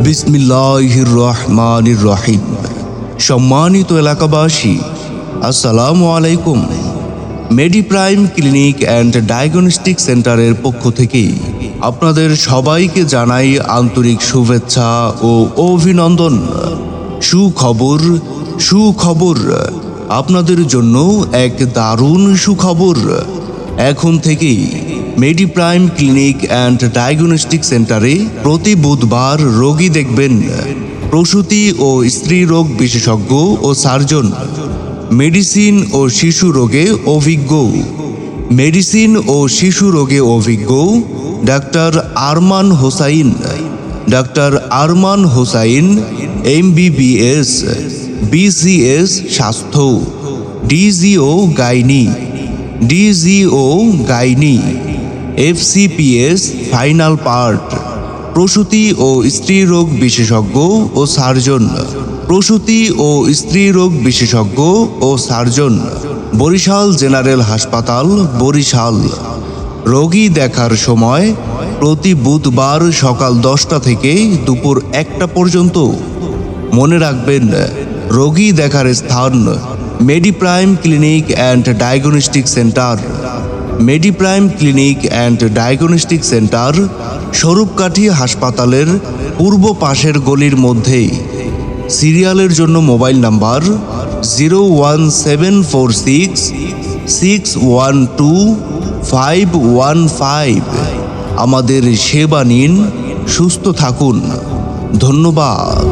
বিসমিল্লাহির রহমানির রহিম। সম্মানিত এলাকাবাসী, আসসালামু আলাইকুম। মেডিপ্রাইম ক্লিনিক অ্যান্ড ডায়াগনস্টিক সেন্টারের পক্ষ থেকে আপনাদের সবাইকে জানাই আন্তরিক শুভেচ্ছা ও অভিনন্দন। সুখবর সুখবর, আপনাদের জন্য এক দারুণ সুখবর। এখন থেকেই মেডিপ্রাইম ক্লিনিক অ্যান্ড ডায়াগনস্টিক সেন্টারে প্রতি বুধবার রোগী দেখবেন প্রসূতি ও স্ত্রী রোগ বিশেষজ্ঞ ও সার্জন, মেডিসিন ও শিশু রোগে অভিজ্ঞ doctor Arman Hossain MBBS BCS স্বাস্থ্য, DGO gynae, FCPS final part, প্রসূতি ও স্ত্রী রোগ বিশেষজ্ঞ ও সার্জন, বরিশাল জেনারেল হাসপাতাল, বরিশাল। রোগী দেখার সময় প্রতি বুধবার সকাল 10টা থেকে দুপুর 1টা পর্যন্ত। মনে রাখবেন, রোগী দেখার স্থান Mediprime clinic and diagnostic centre, Swarupkathi হাসপাতালের পূর্ব পাশের গলির মধ্যেই। সিরিয়ালের জন্য মোবাইল নাম্বার 01746125515। আমাদের সেবা নিন, সুস্থ থাকুন। ধন্যবাদ।